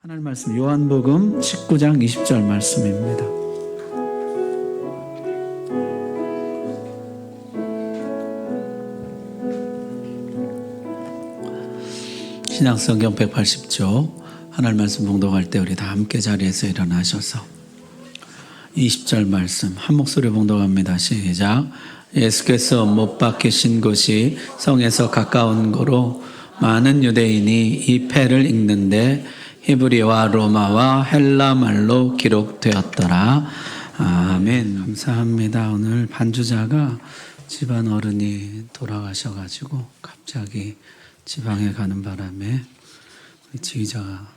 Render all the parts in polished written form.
하나님 말씀 요한복음 19장 20절 말씀입니다. 신약성경 180조 하나님 말씀 봉독할 때 우리 다 함께 자리에서 일어나셔서 20절 말씀 한 목소리 봉독합니다. 시작. 예수께서 못 박히신 곳이 성에서 가까운 거로 많은 유대인이 이 패를 읽는데 히브리와 로마와 헬라 말로 기록되었더라. 아멘. 감사합니다. 오늘 반주자가 집안 어른이 돌아가셔가지고 갑자기 지방에 가는 바람에 우리 지휘자가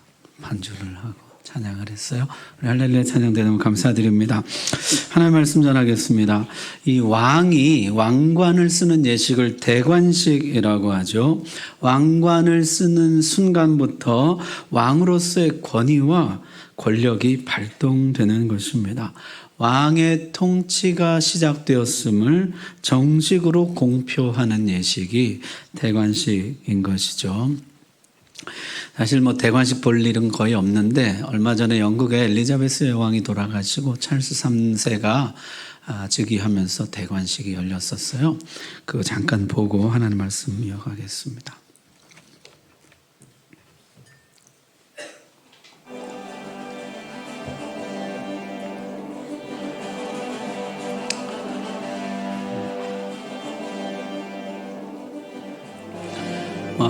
반주를 하고 찬양을 했어요. 우리 할렐루야 찬양 대단히 감사드립니다. 하나님 말씀 전하겠습니다. 이 왕이 왕관을 쓰는 예식을 대관식이라고 하죠. 왕관을 쓰는 순간부터 왕으로서의 권위와 권력이 발동되는 것입니다. 왕의 통치가 시작되었음을 정식으로 공표하는 예식이 대관식인 것이죠. 사실 대관식 볼 일은 거의 없는데 얼마 전에 영국의 엘리자베스 여왕이 돌아가시고 찰스 3세가 즉위하면서 대관식이 열렸었어요. 그거 잠깐 보고 하나님 말씀 이어가겠습니다.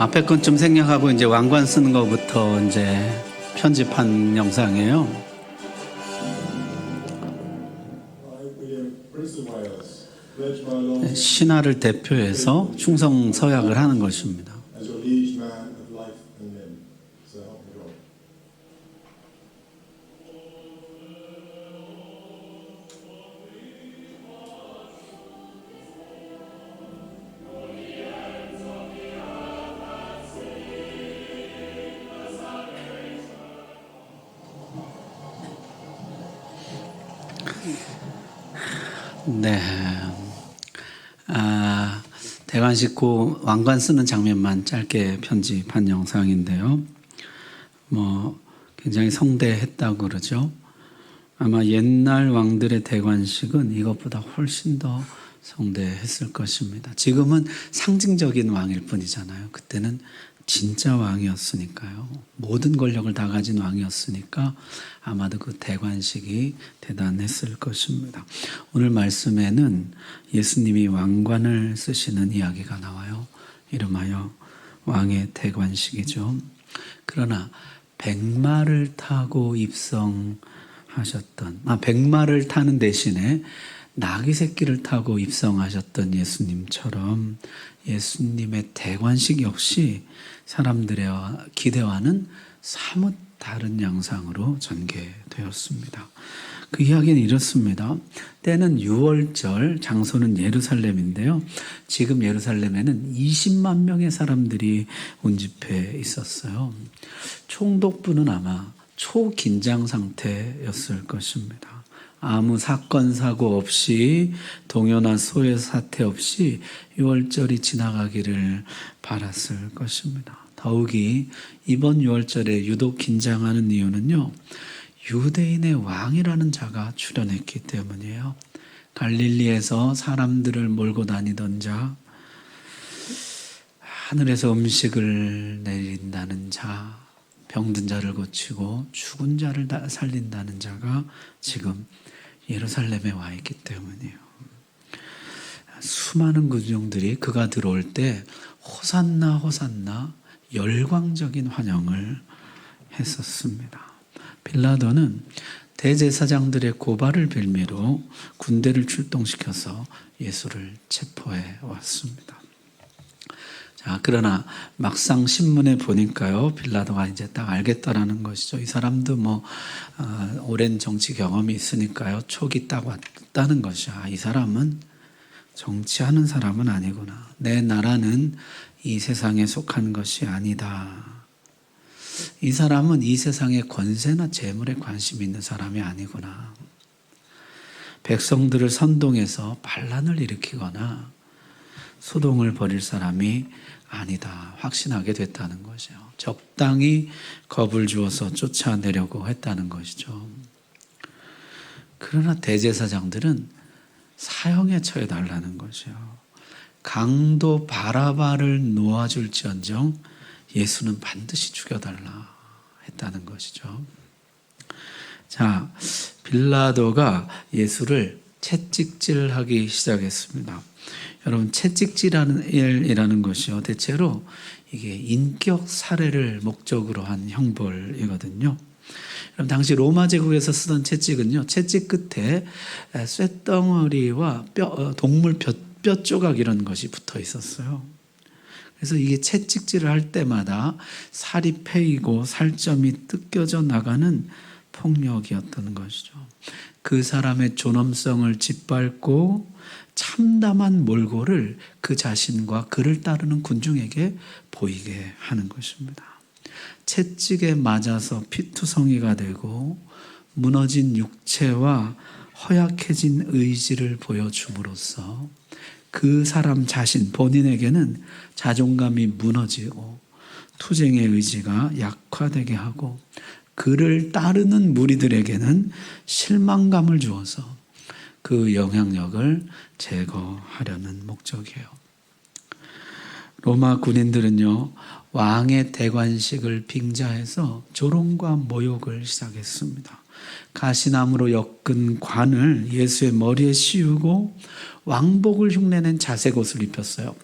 앞에 건 좀 생략하고 이제 왕관 쓰는 것부터 이제 편집한 영상이에요. 신하를 대표해서 충성 서약을 하는 것입니다. 네. 대관식 후 왕관 쓰는 장면만 짧게 편집한 영상인데요. 굉장히 성대했다고 그러죠. 아마 옛날 왕들의 대관식은 이것보다 훨씬 더 성대했을 것입니다. 지금은 상징적인 왕일 뿐이잖아요. 그때는 진짜 왕이었으니까요. 모든 권력을 다 가진 왕이었으니까 아마도 그 대관식이 대단했을 것입니다. 오늘 말씀에는 예수님이 왕관을 쓰시는 이야기가 나와요. 이름하여 왕의 대관식이죠. 그러나 백마를 타고 입성하셨던, 백마를 타는 대신에 나귀 새끼를 타고 입성하셨던 예수님처럼 예수님의 대관식 역시 사람들의 기대와는 사뭇 다른 양상으로 전개되었습니다. 그 이야기는 이렇습니다. 때는 6월절, 장소는 예루살렘인데요. 지금 예루살렘에는 20만 명의 사람들이 운집해 있었어요. 총독부는 아마 초긴장 상태였을 것입니다. 아무 사건 사고 없이 동요나 소외 사태 없이 6월절이 지나가기를 바랐을 것입니다. 더욱이 이번 6월절에 유독 긴장하는 이유는요. 유대인의 왕이라는 자가 출현했기 때문이에요. 갈릴리에서 사람들을 몰고 다니던 자, 하늘에서 음식을 내린다는 자, 병든 자를 고치고 죽은 자를 살린다는 자가 지금 예루살렘에 와 있기 때문이에요. 수많은 군중들이 그가 들어올 때 호산나 호산나 열광적인 환영을 했었습니다. 빌라도는 대제사장들의 고발을 빌미로 군대를 출동시켜서 예수를 체포해 왔습니다. 자, 그러나 막상 신문에 보니까요, 빌라도가 이제 딱 알겠다라는 것이죠. 이 사람도 오랜 정치 경험이 있으니까요, 촉이 딱 왔다는 것이야. 이 사람은 정치하는 사람은 아니구나. 내 나라는 이 세상에 속한 것이 아니다. 이 사람은 이 세상의 권세나 재물에 관심이 있는 사람이 아니구나. 백성들을 선동해서 반란을 일으키거나 소동을 벌일 사람이 아니다 확신하게 됐다는 것이요. 적당히 겁을 주어서 쫓아내려고 했다는 것이죠. 그러나 대제사장들은 사형에 처해달라는 것이요. 강도 바라바를 놓아줄지언정 예수는 반드시 죽여달라 했다는 것이죠. 자, 빌라도가 예수를 채찍질하기 시작했습니다. 여러분, 채찍질이라는 것이요, 대체로 이게 인격 살해를 목적으로 한 형벌이거든요. 그럼 당시 로마 제국에서 쓰던 채찍은요, 채찍 끝에 쇳덩어리와 동물 뼈 조각 이런 것이 붙어 있었어요. 그래서 이게 채찍질을 할 때마다 살이 패이고 살점이 뜯겨져 나가는 폭력이었던 것이죠. 그 사람의 존엄성을 짓밟고 참담한 몰골을 그 자신과 그를 따르는 군중에게 보이게 하는 것입니다. 채찍에 맞아서 피투성이가 되고 무너진 육체와 허약해진 의지를 보여줌으로써 그 사람 자신 본인에게는 자존감이 무너지고 투쟁의 의지가 약화되게 하고 그를 따르는 무리들에게는 실망감을 주어서 그 영향력을 제거하려는 목적이에요. 로마 군인들은요, 왕의 대관식을 빙자해서 조롱과 모욕을 시작했습니다. 가시나무로 엮은 관을 예수의 머리에 씌우고 왕복을 흉내낸 자색 옷을 입혔어요.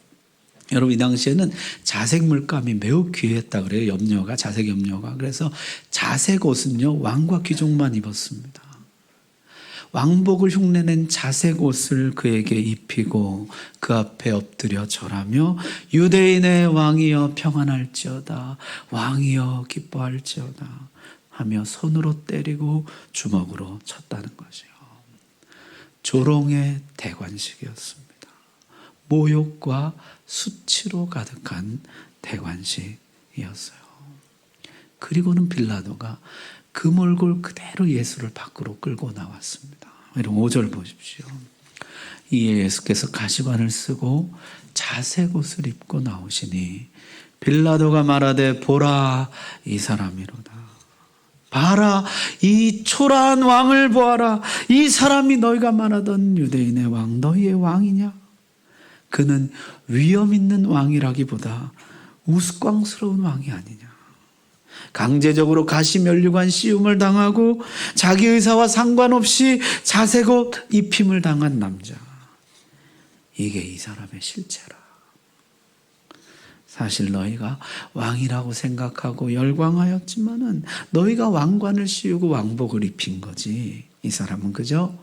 여러분, 이 당시에는 자색 물감이 매우 귀했다 그래요. 염료가, 자색 염료가. 그래서 자색 옷은요, 왕과 귀족만 입었습니다. 왕복을 흉내낸 자색 옷을 그에게 입히고 그 앞에 엎드려 절하며 유대인의 왕이여 평안할지어다, 왕이여 기뻐할지어다 하며 손으로 때리고 주먹으로 쳤다는 것이요. 조롱의 대관식이었습니다. 모욕과 수치로 가득한 대관식이었어요. 그리고는 빌라도가 그 몰골 그대로 예수를 밖으로 끌고 나왔습니다. 여러분 5절 보십시오. 이에 예수께서 가시관을 쓰고 자색 옷을 입고 나오시니 빌라도가 말하되 보라 이 사람이로다. 봐라 이 초라한 왕을 보아라. 이 사람이 너희가 말하던 유대인의 왕 너희의 왕이냐? 그는 위엄 있는 왕이라기보다 우스꽝스러운 왕이 아니냐. 강제적으로 가시면류관 씌움을 당하고 자기 의사와 상관없이 자색옷 입힘을 당한 남자. 이게 이 사람의 실체라. 사실 너희가 왕이라고 생각하고 열광하였지만은 너희가 왕관을 씌우고 왕복을 입힌 거지. 이 사람은 그저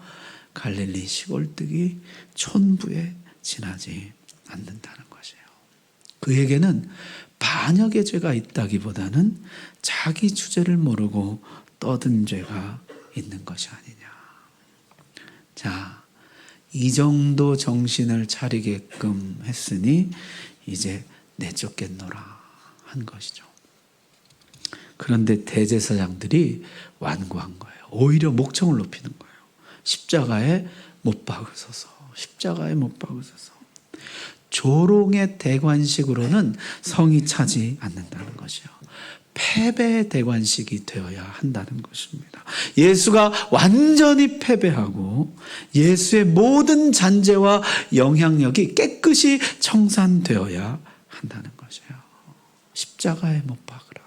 갈릴리 시골뜨기 촌부에 지나지 않는다는 것이에요. 그에게는 반역의 죄가 있다기보다는 자기 주제를 모르고 떠든 죄가 있는 것이 아니냐. 자, 이 정도 정신을 차리게끔 했으니 이제 내쫓겠노라 한 것이죠. 그런데 대제사장들이 완고한 거예요. 오히려 목청을 높이는 거예요. 십자가에 못 박으소서. 십자가에 못 박으소서. 조롱의 대관식으로는 성이 차지 않는다는 것이요. 패배의 대관식이 되어야 한다는 것입니다. 예수가 완전히 패배하고 예수의 모든 잔재와 영향력이 깨끗이 청산되어야 한다는 것이에요. 십자가에 못 박으라.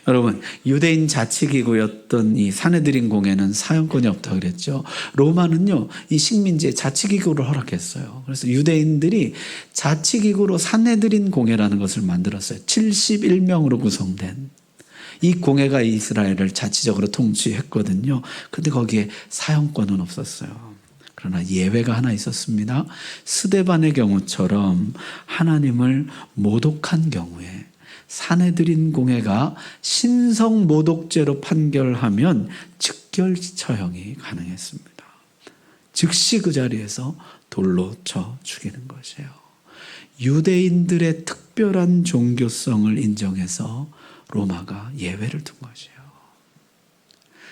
여러분, 유대인 자치기구였던 이 사내들인 공회는 사형권이 없다고 그랬죠. 로마는요, 이 식민지에 자치기구를 허락했어요. 그래서 유대인들이 자치기구로 사내들인 공회라는 것을 만들었어요. 71명으로 구성된. 이 공회가 이스라엘을 자치적으로 통치했거든요. 그런데 거기에 사형권은 없었어요. 그러나 예외가 하나 있었습니다. 스데반의 경우처럼 하나님을 모독한 경우에 사내들인 공회가 신성 모독죄로 판결하면 즉결 처형이 가능했습니다. 즉시 그 자리에서 돌로 쳐 죽이는 것이에요. 유대인들의 특별한 종교성을 인정해서 로마가 예외를 둔 것이에요.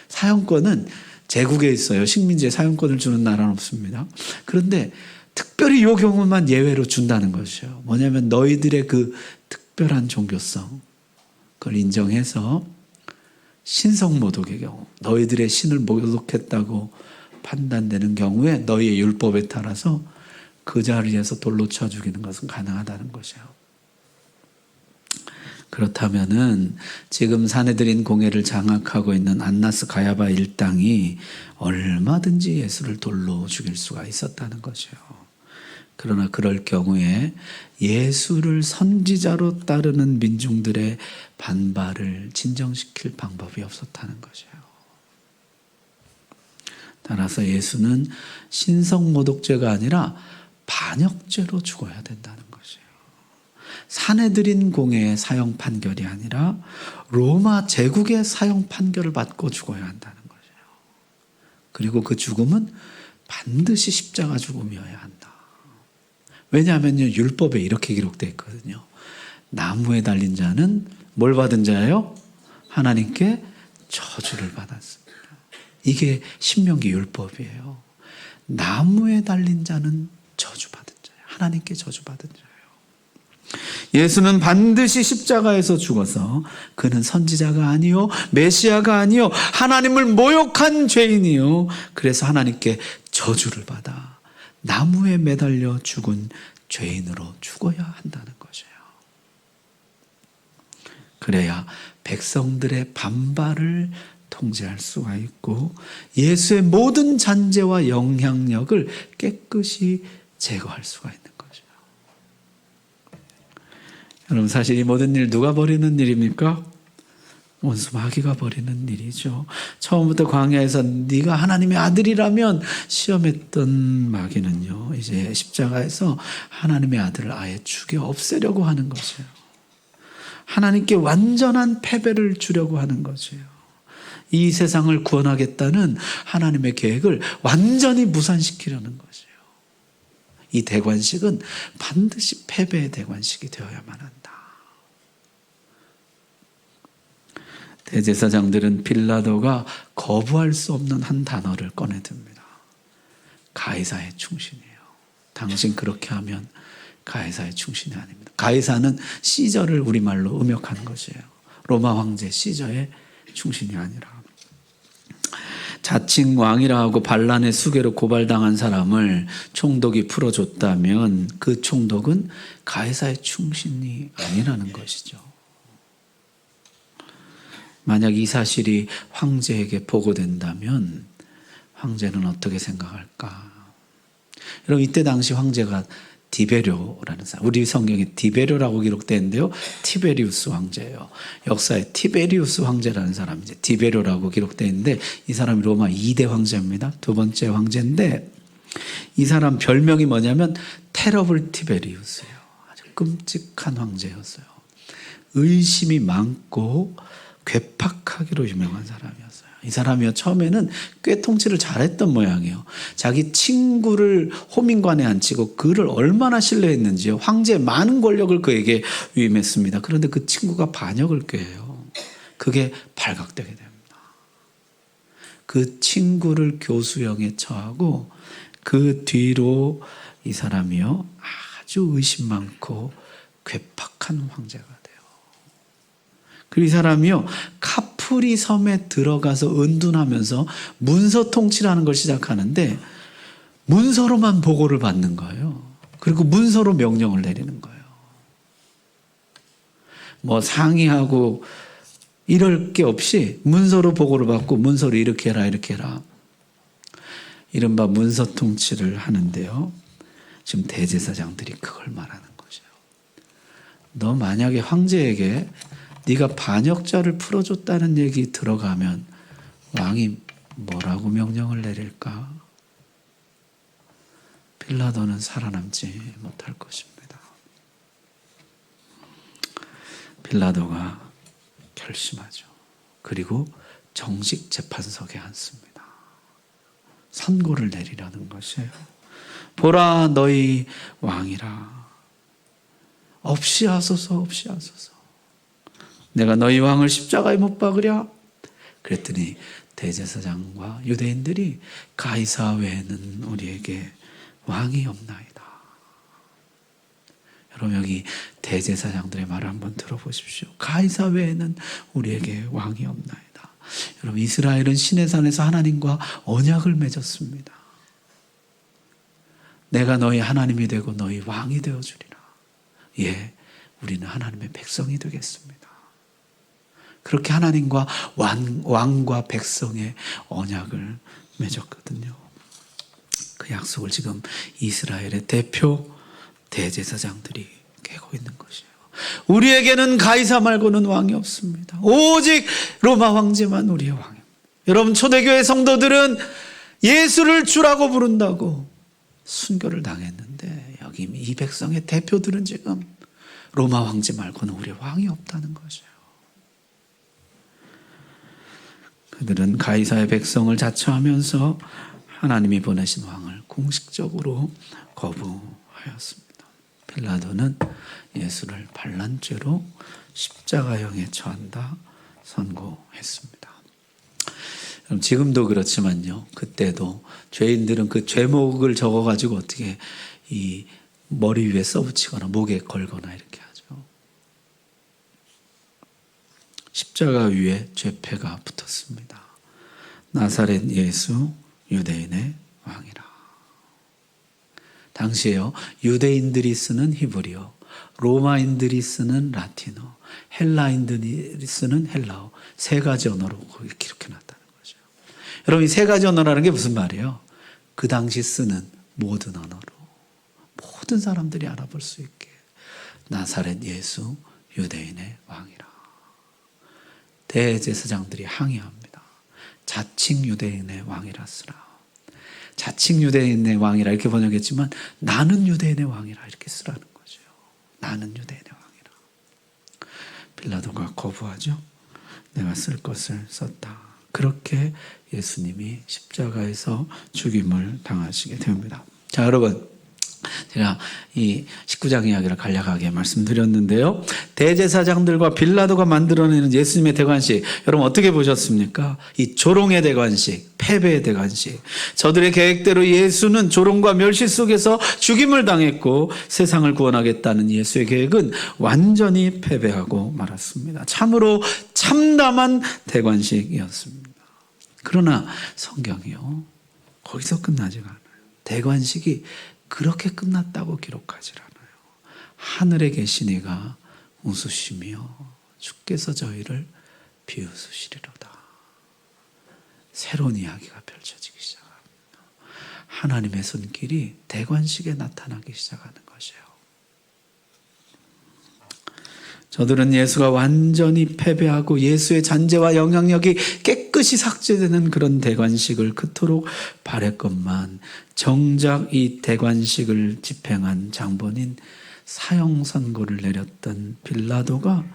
사형권은 제국에 있어요. 식민지에 사형권을 주는 나라는 없습니다. 그런데 특별히 이 경우만 예외로 준다는 것이에요. 뭐냐면 너희들의 그 특별한 종교성, 그걸 인정해서 신성모독의 경우, 너희들의 신을 모독했다고 판단되는 경우에 너희의 율법에 따라서 그 자리에서 돌로 쳐 죽이는 것은 가능하다는 것이에요. 그렇다면은 지금 사내들인 공회를 장악하고 있는 안나스 가야바 일당이 얼마든지 예수를 돌로 죽일 수가 있었다는 것이에요. 그러나 그럴 경우에 예수를 선지자로 따르는 민중들의 반발을 진정시킬 방법이 없었다는 것이에요. 따라서 예수는 신성모독죄가 아니라 반역죄로 죽어야 된다는 것이에요. 사내들인 공회의 사형 판결이 아니라 로마 제국의 사형 판결을 받고 죽어야 한다는 것이에요. 그리고 그 죽음은 반드시 십자가 죽음이어야 한다. 왜냐하면요, 율법에 이렇게 기록되어 있거든요. 나무에 달린 자는 뭘 받은 자예요? 하나님께 저주를 받았습니다. 이게 신명기 율법이에요. 나무에 달린 자는 저주받은 자예요. 하나님께 저주받은 자예요. 예수는 반드시 십자가에서 죽어서 그는 선지자가 아니요 메시아가 아니요 하나님을 모욕한 죄인이요, 그래서 하나님께 저주를 받아 나무에 매달려 죽은 죄인으로 죽어야 한다는 것이에요. 그래야 백성들의 반발을 통제할 수가 있고 예수의 모든 잔재와 영향력을 깨끗이 제거할 수가 있는 것이에요. 여러분, 사실 이 모든 일 누가 벌이는 일입니까? 원수 마귀가 벌이는 일이죠. 처음부터 광야에서 네가 하나님의 아들이라면 시험했던 마귀는요, 이제 십자가에서 하나님의 아들을 아예 죽여 없애려고 하는 것이에요. 하나님께 완전한 패배를 주려고 하는 것이에요. 이 세상을 구원하겠다는 하나님의 계획을 완전히 무산시키려는 것이에요. 이 대관식은 반드시 패배의 대관식이 되어야만 한다. 대제사장들은 빌라도가 거부할 수 없는 한 단어를 꺼내듭니다. 가이사의 충신이에요. 당신 그렇게 하면 가이사의 충신이 아닙니다. 가이사는 시저를 우리말로 음역한 것이에요. 로마 황제 시저의 충신이 아니라. 자칭 왕이라 하고 반란의 수괴로 고발당한 사람을 총독이 풀어줬다면 그 총독은 가이사의 충신이 아니라는 것이죠. 만약 이 사실이 황제에게 보고된다면 황제는 어떻게 생각할까? 여러분, 이때 당시 황제가 디베료라는 사람, 우리 성경에 디베료라고 기록되는데요, 티베리우스 황제예요. 역사에 티베리우스 황제라는 사람이 이제 디베료라고 기록되어 있는데, 이 사람이 로마 2대 황제입니다. 두 번째 황제인데, 이 사람 별명이 뭐냐면 테러블 티베리우스예요. 아주 끔찍한 황제였어요. 의심이 많고 괴팍하기로 유명한 사람이었어요. 이 사람이요, 처음에는 꽤 통치를 잘했던 모양이에요. 자기 친구를 호민관에 앉히고 그를 얼마나 신뢰했는지요. 황제의 많은 권력을 그에게 위임했습니다. 그런데 그 친구가 반역을 꾀해요. 그게 발각되게 됩니다. 그 친구를 교수형에 처하고 그 뒤로 이 사람이요, 아주 의심 많고 괴팍한 황제가 돼요. 그리고 이 사람이요, 카프리 섬에 들어가서 은둔하면서 문서 통치라는 걸 시작하는데 문서로만 보고를 받는 거예요. 그리고 문서로 명령을 내리는 거예요. 뭐 상의하고 이럴 게 없이 문서로 보고를 받고 문서로 이렇게 해라 이렇게 해라. 이른바 문서 통치를 하는데요, 지금 대제사장들이 그걸 말하는 것이에요. 너 만약에 황제에게 네가 반역자를 풀어줬다는 얘기 들어가면 왕이 뭐라고 명령을 내릴까? 빌라도는 살아남지 못할 것입니다. 빌라도가 결심하죠. 그리고 정식 재판석에 앉습니다. 선고를 내리라는 것이에요. 보라, 너희 왕이라. 없이 하소서, 없이 하소서. 내가 너희 왕을 십자가에 못 박으랴? 그랬더니 대제사장과 유대인들이 가이사 외에는 우리에게 왕이 없나이다. 여러분 여기 대제사장들의 말을 한번 들어보십시오. 가이사 외에는 우리에게 왕이 없나이다. 여러분 이스라엘은 시내산에서 하나님과 언약을 맺었습니다. 내가 너희 하나님이 되고 너희 왕이 되어주리라. 예, 우리는 하나님의 백성이 되겠습니다. 그렇게 하나님과 왕과 백성의 언약을 맺었거든요. 그 약속을 지금 이스라엘의 대표 대제사장들이 깨고 있는 것이에요. 우리에게는 가이사 말고는 왕이 없습니다. 오직 로마 황제만 우리의 왕입니다. 여러분 초대교회 성도들은 예수를 주라고 부른다고 순교를 당했는데 여기 이 백성의 대표들은 지금 로마 황제 말고는 우리의 왕이 없다는 것이에요. 그들은 가이사의 백성을 자처하면서 하나님이 보내신 왕을 공식적으로 거부하였습니다. 빌라도는 예수를 반란죄로 십자가형에 처한다 선고했습니다. 지금도 그렇지만요. 그때도 죄인들은 그 죄목을 적어가지고 어떻게 이 머리 위에 써붙이거나 목에 걸거나 이렇게 하죠. 십자가 위에 죄패가 붙었습니다. 나사렛 예수 유대인의 왕이라. 당시에요. 유대인들이 쓰는 히브리어, 로마인들이 쓰는 라틴어, 헬라인들이 쓰는 헬라어 세 가지 언어로 이렇게 놨다는 거죠. 여러분 이 세 가지 언어라는 게 무슨 말이에요? 그 당시 쓰는 모든 언어로 모든 사람들이 알아볼 수 있게 나사렛 예수 유대인의 왕이라. 대제사장들이 항의합니다. 자칭 유대인의 왕이라 쓰라. 자칭 유대인의 왕이라 이렇게 번역했지만 나는 유대인의 왕이라 이렇게 쓰라는 거죠. 나는 유대인의 왕이라. 빌라도가 거부하죠. 내가 쓸 것을 썼다. 그렇게 예수님이 십자가에서 죽임을 당하시게 됩니다. 자, 여러분. 제가 이 19장 이야기를 간략하게 말씀드렸는데요. 대제사장들과 빌라도가 만들어내는 예수님의 대관식, 여러분 어떻게 보셨습니까? 이 조롱의 대관식, 패배의 대관식. 저들의 계획대로 예수는 조롱과 멸시 속에서 죽임을 당했고 세상을 구원하겠다는 예수의 계획은 완전히 패배하고 말았습니다. 참으로 참담한 대관식이었습니다. 그러나 성경이요, 거기서 끝나지가 않아요. 대관식이 그렇게 끝났다고 기록하지 않아요. 하늘에 계신 이가 웃으시며 주께서 저희를 비웃으시리로다. 새로운 이야기가 펼쳐지기 시작합니다. 하나님의 손길이 대관식에 나타나기 시작하는 것이에요. 저들은 예수가 완전히 패배하고 예수의 잔재와 영향력이 깨끗이 삭제되는 그런 대관식을 그토록 바랬건만 정작 이 대관식을 집행한 장본인 사형 선고를 내렸던 빌라도가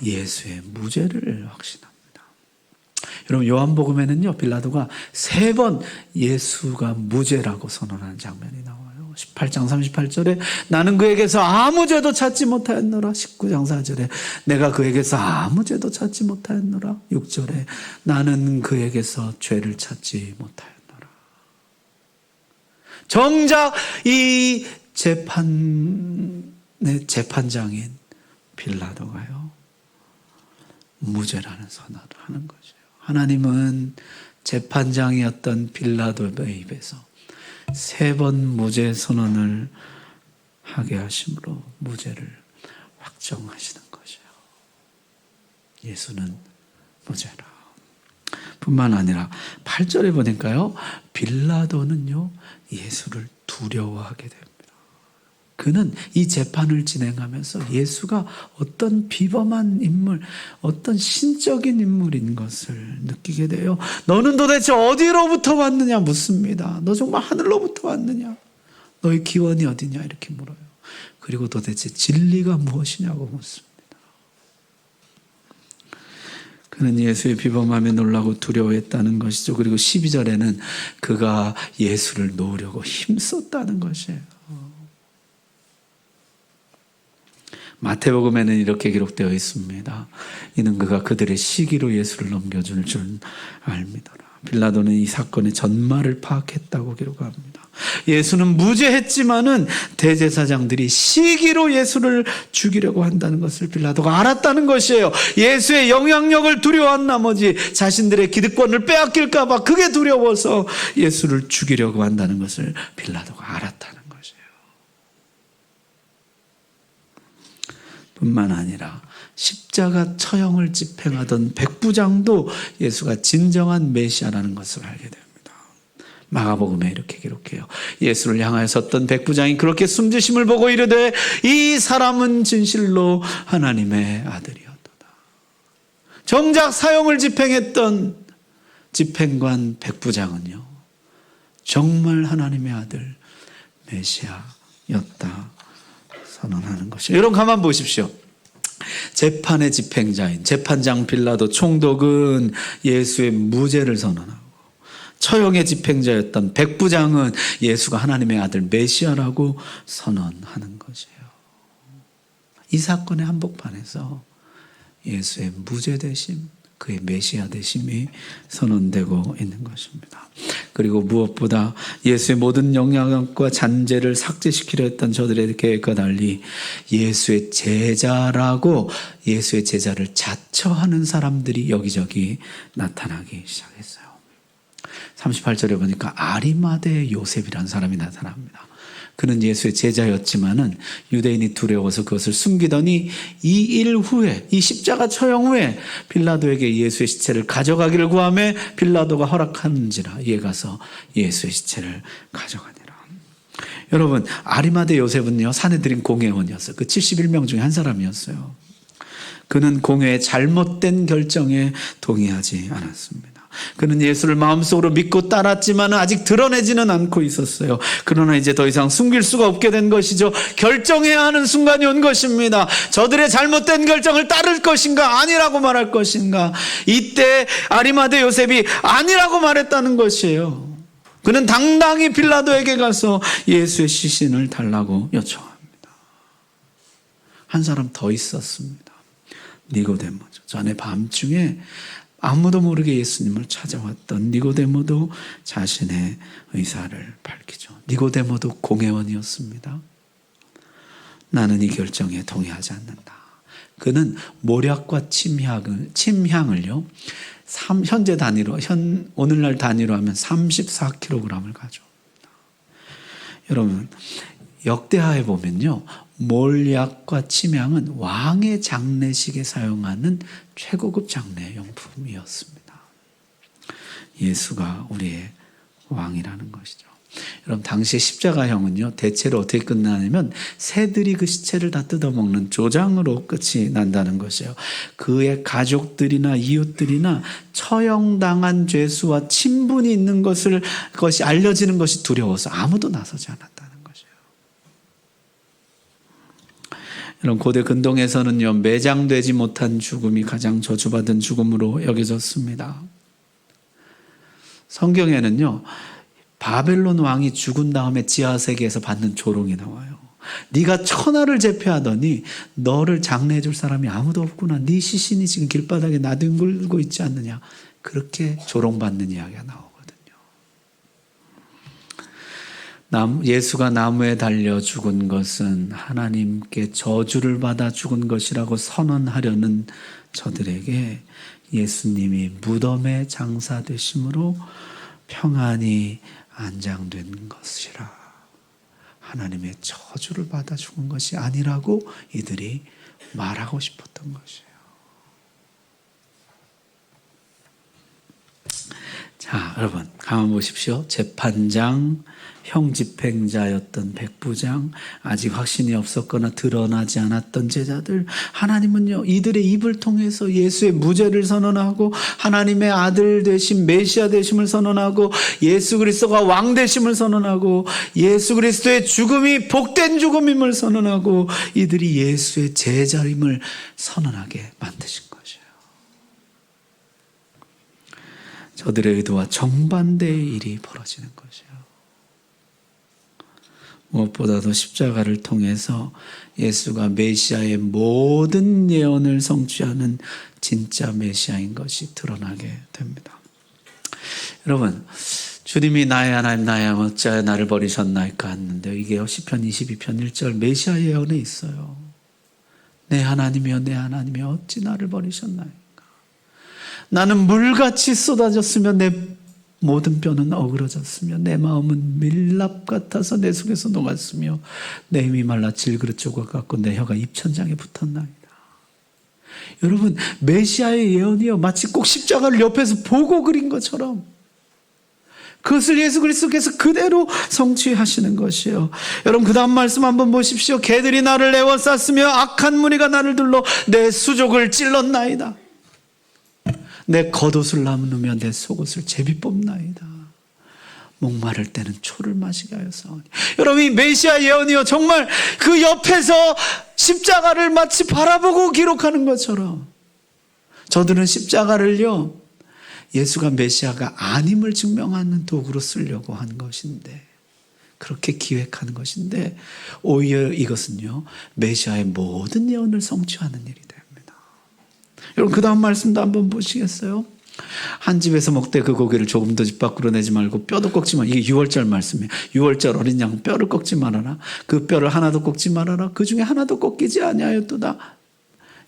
예수의 무죄를 확신합니다. 여러분 요한복음에는요, 빌라도가 3번 예수가 무죄라고 선언하는 장면이 나와요. 18장 38절에 나는 그에게서 아무 죄도 찾지 못하였노라. 19장 4절에 내가 그에게서 아무 죄도 찾지 못하였노라. 6절에 나는 그에게서 죄를 찾지 못하였노라. 정작 이 재판장인 빌라도가요, 무죄라는 선언을 하는 거죠. 하나님은 재판장이었던 빌라도의 입에서 3번 무죄 선언을 하게 하심으로 무죄를 확정하시는 것이에요. 예수는 무죄라. 뿐만 아니라 8절에 보니까요, 빌라도는요 예수를 두려워하게 됩니다. 그는 이 재판을 진행하면서 예수가 어떤 비범한 인물, 어떤 신적인 인물인 것을 느끼게 돼요. 너는 도대체 어디로부터 왔느냐 묻습니다. 너 정말 하늘로부터 왔느냐? 너의 기원이 어디냐? 이렇게 물어요. 그리고 도대체 진리가 무엇이냐고 묻습니다. 그는 예수의 비범함에 놀라고 두려워했다는 것이죠. 그리고 12절에는 그가 예수를 놓으려고 힘썼다는 것이에요. 마태복음에는 이렇게 기록되어 있습니다. 이는 그가 그들의 시기로 예수를 넘겨줄 줄 알미더라. 빌라도는 이 사건의 전말을 파악했다고 기록합니다. 예수는 무죄했지만은 대제사장들이 시기로 예수를 죽이려고 한다는 것을 빌라도가 알았다는 것이에요. 예수의 영향력을 두려워한 나머지 자신들의 기득권을 빼앗길까 봐 그게 두려워서 예수를 죽이려고 한다는 것을 빌라도가 알았다는 것이에요. 뿐만 아니라 십자가 처형을 집행하던 백부장도 예수가 진정한 메시아라는 것을 알게 됩니다. 마가복음에 이렇게 기록해요. 예수를 향하여 섰던 백부장이 그렇게 숨지심을 보고 이르되 이 사람은 진실로 하나님의 아들이었도다. 정작 사형을 집행했던 집행관 백부장은요, 정말 하나님의 아들 메시아였다 선언하는 것이에요. 여러분 가만 보십시오. 재판의 집행자인 재판장 빌라도 총독은 예수의 무죄를 선언하고, 처형의 집행자였던 백부장은 예수가 하나님의 아들 메시아라고 선언하는 것이에요. 이 사건의 한복판에서 예수의 무죄 되심, 그의 메시아 되심이 선언되고 있는 것입니다. 그리고 무엇보다 예수의 모든 영향력과 잔재를 삭제시키려 했던 저들의 계획과 달리 예수의 제자라고 예수의 제자를 자처하는 사람들이 여기저기 나타나기 시작했어요. 38절에 보니까 아리마대 요셉이라는 사람이 나타납니다. 그는 예수의 제자였지만은 유대인이 두려워서 그것을 숨기더니 이 일 후에, 이 십자가 처형 후에 빌라도에게 예수의 시체를 가져가기를 구하며 빌라도가 허락하는지라 이에 가서 예수의 시체를 가져가니라. 여러분, 아리마대 요셉은요, 사내들인 공회원이었어요. 그 71명 중에 한 사람이었어요. 그는 공회의 잘못된 결정에 동의하지 않았습니다. 그는 예수를 마음속으로 믿고 따랐지만 아직 드러내지는 않고 있었어요. 그러나 이제 더 이상 숨길 수가 없게 된 것이죠. 결정해야 하는 순간이 온 것입니다. 저들의 잘못된 결정을 따를 것인가 아니라고 말할 것인가. 이때 아리마대 요셉이 아니라고 말했다는 것이에요. 그는 당당히 빌라도에게 가서 예수의 시신을 달라고 요청합니다. 한 사람 더 있었습니다. 니고데모죠. 전에 밤중에 아무도 모르게 예수님을 찾아왔던 니고데모도 자신의 의사를 밝히죠. 니고데모도 공회원이었습니다. 나는 이 결정에 동의하지 않는다. 그는 모략과 침향을요, 현재 단위로, 오늘날 단위로 하면 34kg을 가져옵니다. 여러분, 역대하에 보면요, 몰약과 침향은 왕의 장례식에 사용하는 최고급 장례용품이었습니다. 예수가 우리의 왕이라는 것이죠. 여러분, 당시 십자가형은요, 대체로 어떻게 끝나냐면 새들이 그 시체를 다 뜯어먹는 조장으로 끝이 난다는 것이에요. 그의 가족들이나 이웃들이나 처형당한 죄수와 친분이 있는 것이 알려지는 것이 두려워서 아무도 나서지 않았다는 것이에요. 여러분, 고대 근동에서는요, 매장되지 못한 죽음이 가장 저주받은 죽음으로 여겨졌습니다. 성경에는요, 바벨론 왕이 죽은 다음에 지하세계에서 받는 조롱이 나와요. 네가 천하를 제패하더니 너를 장례해 줄 사람이 아무도 없구나. 네 시신이 지금 길바닥에 나뒹굴고 있지 않느냐. 그렇게 조롱받는 이야기가 나오거든요. 예수가 나무에 달려 죽은 것은 하나님께 저주를 받아 죽은 것이라고 선언하려는 저들에게 예수님이 무덤에 장사되심으로 평안히 안장된 것이라, 하나님의 저주를 받아 죽은 것이 아니라고 이들이 말하고 싶었던 것이에요. 자, 여러분 가만 보십시오. 재판장, 형집행자였던 백부장, 아직 확신이 없었거나 드러나지 않았던 제자들, 하나님은요, 이들의 입을 통해서 예수의 무죄를 선언하고 하나님의 아들 되심, 메시아 되심을 선언하고 예수 그리스도가 왕 되심을 선언하고 예수 그리스도의 죽음이 복된 죽음임을 선언하고 이들이 예수의 제자임을 선언하게 만드신 것이에요. 저들의 의도와 정반대의 일이 벌어지는 것이에요. 무엇보다도 십자가를 통해서 예수가 메시아의 모든 예언을 성취하는 진짜 메시아인 것이 드러나게 됩니다. 여러분, 주님이 나의 하나님 나의 하나님 어찌하여 나를 버리셨나이까 했는데 이게요 시편 22편 1절 메시아 예언에 있어요. 내 하나님이여 내 하나님이여 어찌 나를 버리셨나이까. 나는 물같이 쏟아졌으며 내 모든 뼈는 어그러졌으며 내 마음은 밀랍 같아서 내 속에서 녹았으며 내 힘이 말라 질그릇 조각 같고 내 혀가 입천장에 붙었나이다. 여러분, 메시아의 예언이요 마치 꼭 십자가를 옆에서 보고 그린 것처럼 그것을 예수 그리스도께서 그대로 성취하시는 것이에요. 여러분, 그 다음 말씀 한번 보십시오. 개들이 나를 애워쌌으며 악한 무리가 나를 둘러 내 수족을 찔렀나이다. 내 겉옷을 나누며 내 속옷을 제비 뽑나이다. 목마를 때는 초를 마시게 하여서. 여러분, 이 메시아 예언이요 정말 그 옆에서 십자가를 마치 바라보고 기록하는 것처럼 저들은 십자가를요 예수가 메시아가 아님을 증명하는 도구로 쓰려고 한 것인데, 그렇게 기획하는 것인데 오히려 이것은요 메시아의 모든 예언을 성취하는 일이 됩니다. 여러분, 그 다음 말씀도 한번 보시겠어요? 한 집에서 먹되 그 고기를 조금 더 집 밖으로 내지 말고 뼈도 꺾지 마. 이게 6월절 말씀이에요. 6월절 어린 양 뼈를 꺾지 말아라. 그 뼈를 하나도 꺾지 말아라. 그 중에 하나도 꺾이지 아니하였도다.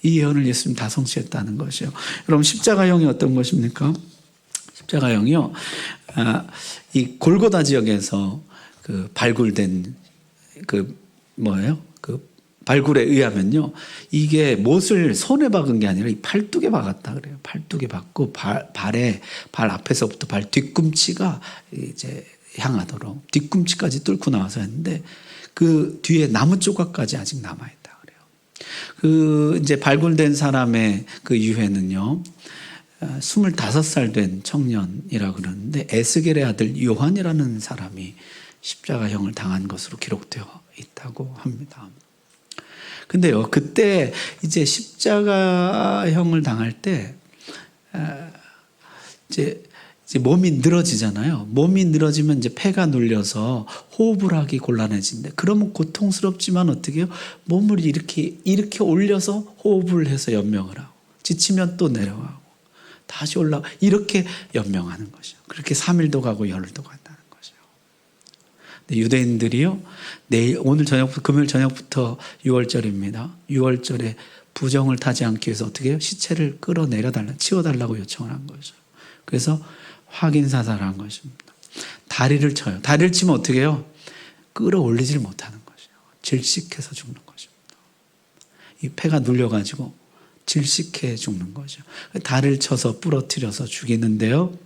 이 예언을 예수님 다 성취했다는 것이에요. 여러분, 십자가형이 어떤 것입니까? 십자가형이요 이 골고다 지역에서 그 발굴된 그 발굴에 의하면요 이게 못을 손에 박은 게 아니라 이 팔뚝에 박았다 그래요. 팔뚝에 박고 발 앞에서부터 발 뒤꿈치가 이제 향하도록 뒤꿈치까지 뚫고 나와서 했는데 그 뒤에 나무 조각까지 아직 남아 있다 그래요. 그 이제 발굴된 사람의 그 유해는요 25살 된 청년이라고 그러는데 에스겔의 아들 요한이라는 사람이 십자가형을 당한 것으로 기록되어 있다고 합니다. 근데요, 그때 이제 십자가형을 당할 때 이제 몸이 늘어지잖아요. 몸이 늘어지면 이제 폐가 눌려서 호흡을 하기 곤란해진대. 그러면 고통스럽지만 어떻게 해요? 몸을 이렇게 올려서 호흡을 해서 연명을 하고 지치면 또 내려가고 다시 올라가 이렇게 연명하는 것이죠. 그렇게 3일도 가고 열흘도 간다는 것이죠. 유대인들이요 오늘 저녁부터 금요일 저녁부터 6월절입니다. 6월절에 부정을 타지 않기 위해서 어떻게 해요? 시체를 끌어내려달라 치워달라고 요청을 한 거죠. 그래서 확인사살한 것입니다. 다리를 쳐요. 다리를 치면 어떻게 해요? 끌어올리질 못하는 것이에요. 질식해서 죽는 것입니다. 이 폐가 눌려가지고 질식해 죽는 거죠. 다리를 쳐서 부러뜨려서 죽이는데요.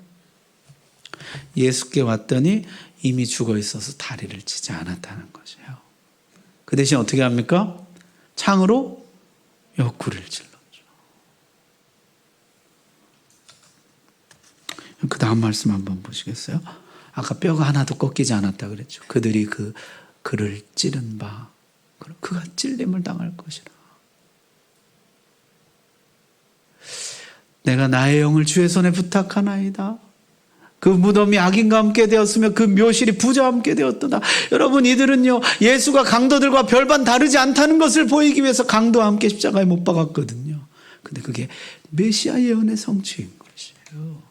예수께 왔더니 이미 죽어 있어서 다리를 치지 않았다는 것이에요. 그 대신 어떻게 합니까? 창으로 옆구리를 찔렀죠. 그 다음 말씀 한번 보시겠어요? 아까 뼈가 하나도 꺾이지 않았다 그랬죠. 그들이 그를 찌른 바 그가 찔림을 당할 것이라. 내가 나의 영을 주의 손에 부탁하나이다. 그 무덤이 악인과 함께 되었으며 그 묘실이 부자와 함께 되었도다. 여러분, 이들은요 예수가 강도들과 별반 다르지 않다는 것을 보이기 위해서 강도와 함께 십자가에 못 박았거든요. 근데 그게 메시아 예언의 성취인 것이에요.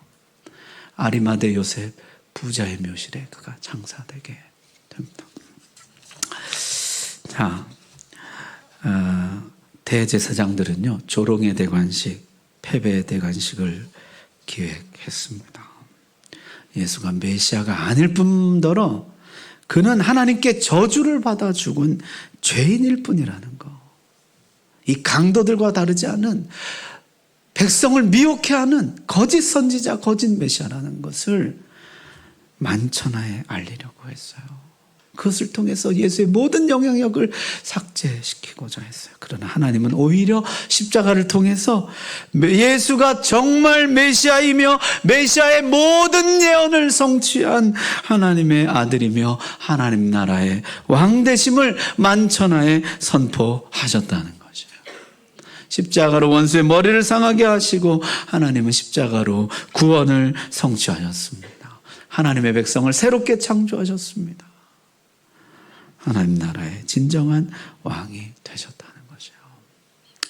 아리마대 요셉 부자의 묘실에 그가 장사되게 됩니다. 자, 대제사장들은요 조롱의 대관식, 패배의 대관식을 기획했습니다. 예수가 메시아가 아닐 뿐더러 그는 하나님께 저주를 받아 죽은 죄인일 뿐이라는 거. 이 강도들과 다르지 않은 백성을 미혹해 하는 거짓 선지자, 거짓 메시아라는 것을 만천하에 알리려고 했어요. 그것을 통해서 예수의 모든 영향력을 삭제시키고자 했어요. 그러나 하나님은 오히려 십자가를 통해서 예수가 정말 메시아이며 메시아의 모든 예언을 성취한 하나님의 아들이며 하나님 나라의 왕되심을 만천하에 선포하셨다는 것이에요. 십자가로 원수의 머리를 상하게 하시고 하나님은 십자가로 구원을 성취하셨습니다. 하나님의 백성을 새롭게 창조하셨습니다. 하나님 나라의 진정한 왕이 되셨다는 것이에요.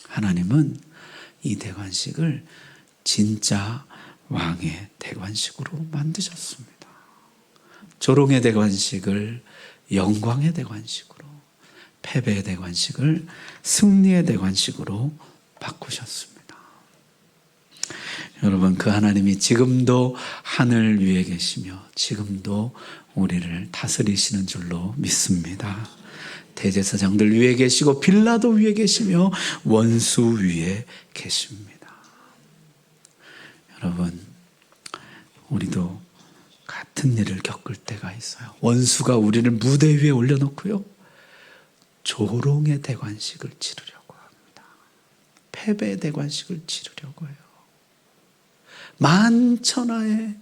하나님은 이 대관식을 진짜 왕의 대관식으로 만드셨습니다. 조롱의 대관식을 영광의 대관식으로, 패배의 대관식을 승리의 대관식으로 바꾸셨습니다. 여러분, 그 하나님이 지금도 하늘 위에 계시며 지금도 우리를 다스리시는 줄로 믿습니다. 대제사장들 위에 계시고 빌라도 위에 계시며 원수 위에 계십니다. 여러분, 우리도 같은 일을 겪을 때가 있어요. 원수가 우리를 무대 위에 올려놓고요, 조롱의 대관식을 치르려고 합니다. 패배의 대관식을 치르려고 해요. 만천하에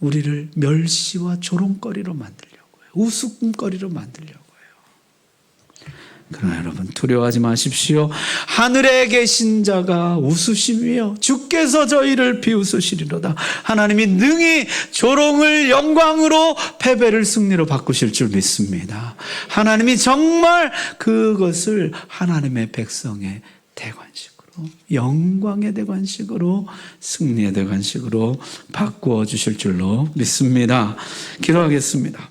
우리를 멸시와 조롱거리로 만들려고 해요. 우스갯거리로 만들려고 해요. 그러나 여러분, 두려워하지 마십시오. 하늘에 계신 자가 웃으심이요 주께서 저희를 비웃으시리로다. 하나님이 능히 조롱을 영광으로, 패배를 승리로 바꾸실 줄 믿습니다. 하나님이 정말 그것을 하나님의 백성의 대관식으로, 영광의 대관식으로, 승리의 대관식으로 바꾸어 주실 줄로 믿습니다. 기도하겠습니다.